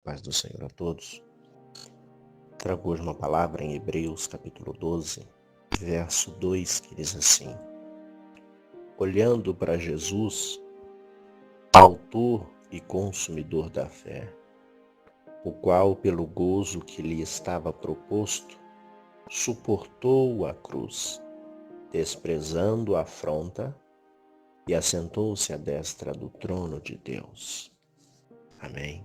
Paz do Senhor a todos. Trago hoje uma palavra em Hebreus capítulo 12, verso 2, que diz assim: olhando para Jesus, autor e consumidor da fé, o qual, pelo gozo que lhe estava proposto, suportou a cruz, desprezando a afronta, e assentou-se à destra do trono de Deus. Amém.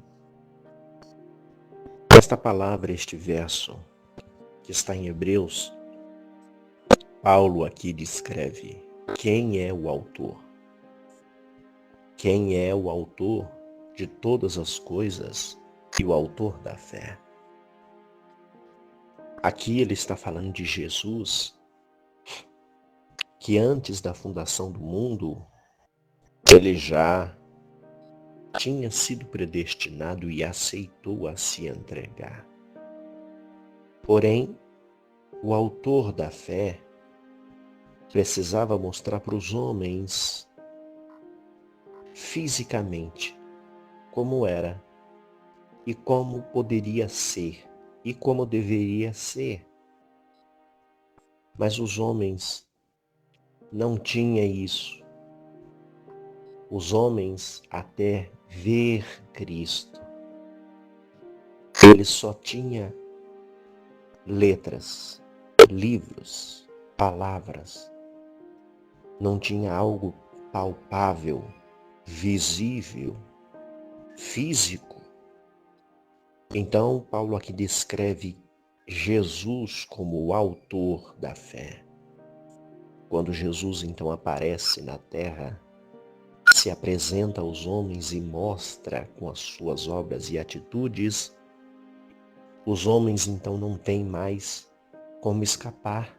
Esta palavra, este verso que está em Hebreus, Paulo aqui descreve quem é o autor. Quem é o autor de todas as coisas e o autor da fé. Aqui ele está falando de Jesus, que antes da fundação do mundo, ele já tinha sido predestinado e aceitou a se entregar. Porém, o autor da fé precisava mostrar para os homens fisicamente como era e como poderia ser e como deveria ser. Mas os homens não tinham isso. Os homens, até ver Cristo, eles só tinham letras, livros, palavras. Não tinha algo palpável, visível, físico. Então, Paulo aqui descreve Jesus como o autor da fé. Quando Jesus então aparece na terra, se apresenta aos homens e mostra com as suas obras e atitudes, os homens então não têm mais como escapar.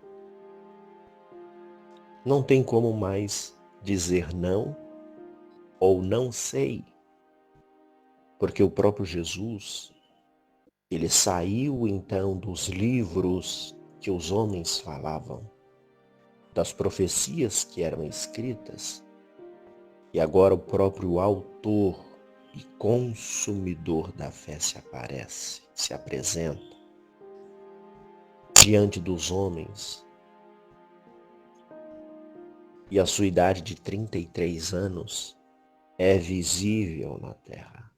Não tem como mais dizer não ou não sei, porque o próprio Jesus, ele saiu então dos livros que os homens falavam, das profecias que eram escritas, e agora o próprio autor e consumidor da fé se aparece, se apresenta diante dos homens. E a sua idade de 33 anos é visível na terra.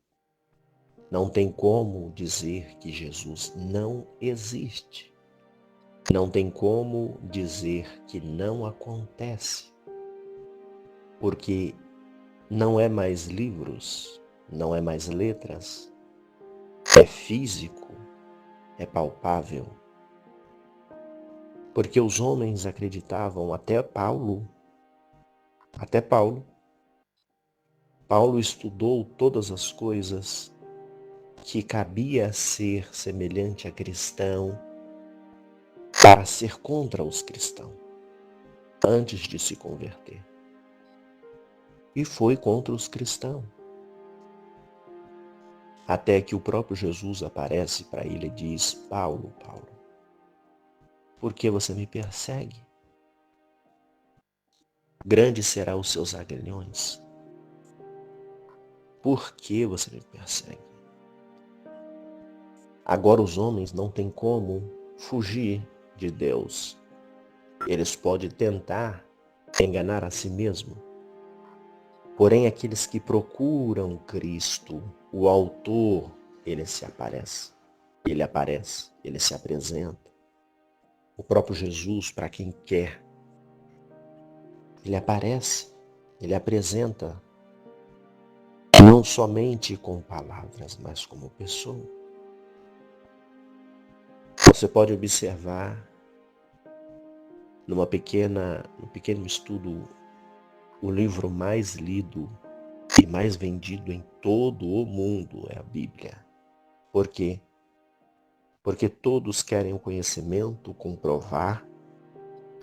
Não tem como dizer que Jesus não existe. Não tem como dizer que não acontece. Porque não é mais livros, não é mais letras, é físico, é palpável. Porque os homens acreditavam, Paulo estudou todas as coisas que cabia ser semelhante a cristão para ser contra os cristãos, antes de se converter. E foi contra os cristãos. Até que o próprio Jesus aparece para ele e diz: Paulo, Paulo, por que você me persegue? Grandes serão os seus aguilhões. Por que você me persegue? Agora os homens não têm como fugir de Deus. Eles podem tentar enganar a si mesmo. Porém, aqueles que procuram Cristo, o autor, ele se aparece. Ele se apresenta. O próprio Jesus, para quem quer, ele aparece, ele apresenta, não somente com palavras, mas como pessoa. Você pode observar num pequeno estudo, o livro mais lido e mais vendido em todo o mundo é a Bíblia. Por quê? Porque todos querem o conhecimento, comprovar,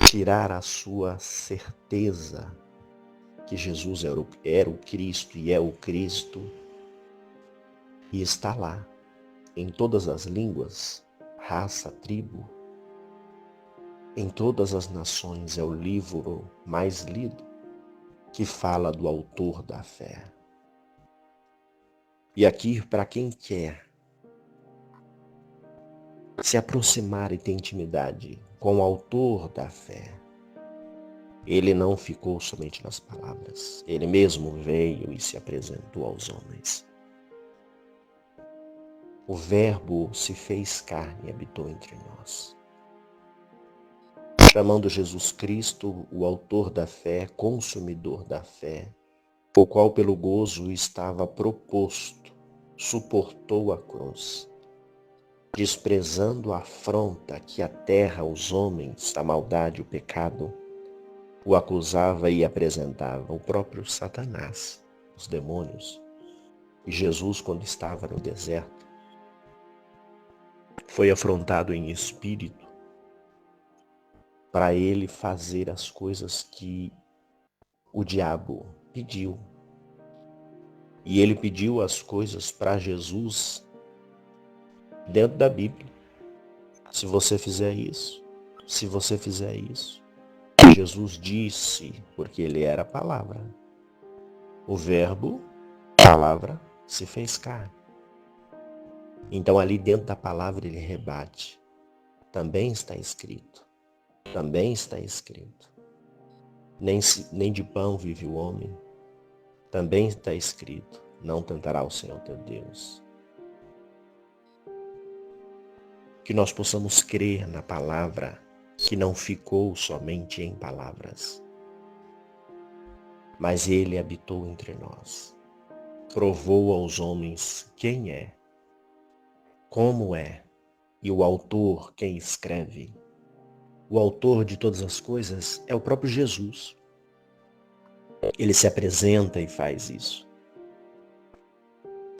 tirar a sua certeza que Jesus era o Cristo e é o Cristo, e está lá, em todas as línguas, raça, tribo, em todas as nações. É o livro mais lido que fala do autor da fé. E aqui, para quem quer se aproximar e ter intimidade com o autor da fé. Ele não ficou somente nas palavras. Ele mesmo veio e se apresentou aos homens. O Verbo se fez carne e habitou entre nós. Chamando Jesus Cristo, o autor da fé, consumidor da fé, o qual pelo gozo estava proposto, suportou a cruz, desprezando a afronta que aterra os homens, a maldade e o pecado, o acusava e apresentava o próprio Satanás, os demônios. E Jesus, quando estava no deserto, foi afrontado em espírito para ele fazer as coisas que o diabo pediu. E ele pediu as coisas para Jesus dentro da Bíblia. Se você fizer isso, se você fizer isso. Jesus disse, porque ele era a palavra. O verbo, palavra, se fez carne. Então ali dentro da palavra ele rebate. Também está escrito. Também está escrito. Nem de pão vive o homem. Também está escrito. Não tentará o Senhor teu Deus. Que nós possamos crer na palavra que não ficou somente em palavras, mas ele habitou entre nós. Provou aos homens quem é, como é, e o autor quem escreve. O autor de todas as coisas é o próprio Jesus. Ele se apresenta e faz isso.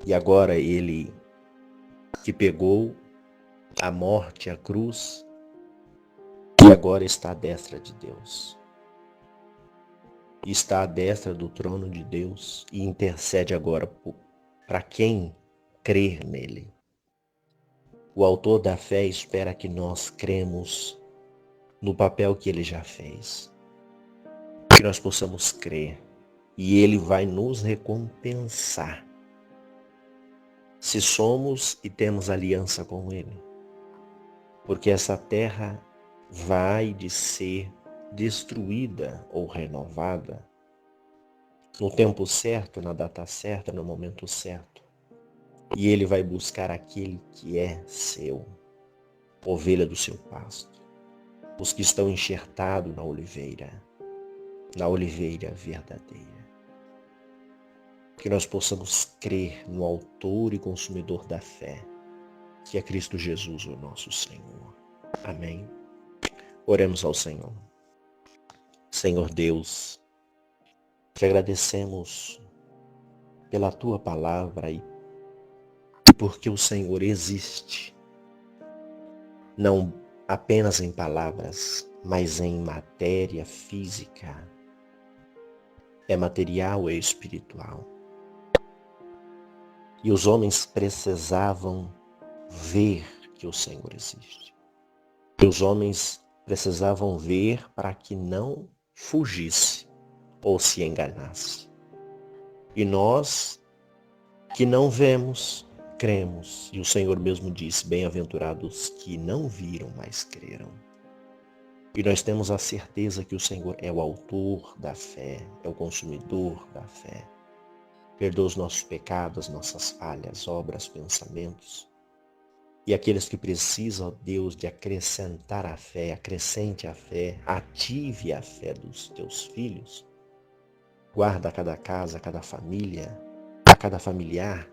E agora ele que pegou a morte, a cruz, e agora está à destra de Deus. Está à destra do trono de Deus e intercede agora para quem crer nele. O autor da fé espera que nós cremos no papel que ele já fez. Que nós possamos crer e ele vai nos recompensar se somos e temos aliança com ele. Porque essa terra vai de ser destruída ou renovada no tempo certo, na data certa, no momento certo. E ele vai buscar aquele que é seu, ovelha do seu pasto, os que estão enxertados na oliveira verdadeira. Que nós possamos crer no autor e consumidor da fé, que é Cristo Jesus, o nosso Senhor. Amém. Oremos ao Senhor. Senhor Deus, te agradecemos pela tua palavra e porque o Senhor existe, não apenas em palavras, mas em matéria física, é material e espiritual. E os homens precisavam ver que o Senhor existe. E os homens precisavam ver para que não fugisse ou se enganasse. E nós que não vemos, cremos. E o Senhor mesmo disse, bem-aventurados que não viram, mas creram. E nós temos a certeza que o Senhor é o autor da fé, é o consumidor da fé. Perdoa os nossos pecados, nossas falhas, obras, pensamentos. E aqueles que precisam, ó Deus, de acrescentar a fé, acrescente a fé, ative a fé dos teus filhos. Guarda a cada casa, a cada família, a cada familiar.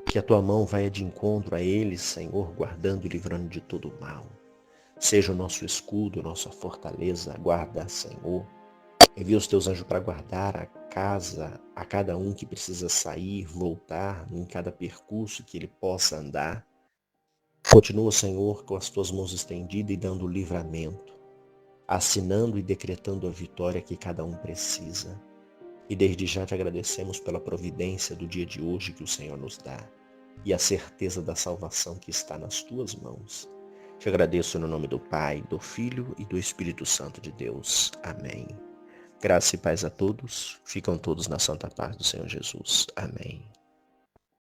Que a tua mão vai de encontro a eles, Senhor, guardando e livrando de todo o mal. Seja o nosso escudo, nossa fortaleza, guarda, Senhor. Envia os teus anjos para guardar a casa, a cada um que precisa sair, voltar, em cada percurso que ele possa andar. Continua, Senhor, com as tuas mãos estendidas e dando o livramento, assinando e decretando a vitória que cada um precisa. E desde já te agradecemos pela providência do dia de hoje que o Senhor nos dá e a certeza da salvação que está nas tuas mãos. Te agradeço no nome do Pai, do Filho e do Espírito Santo de Deus. Amém. Graça e paz a todos. Ficam todos na santa paz do Senhor Jesus. Amém.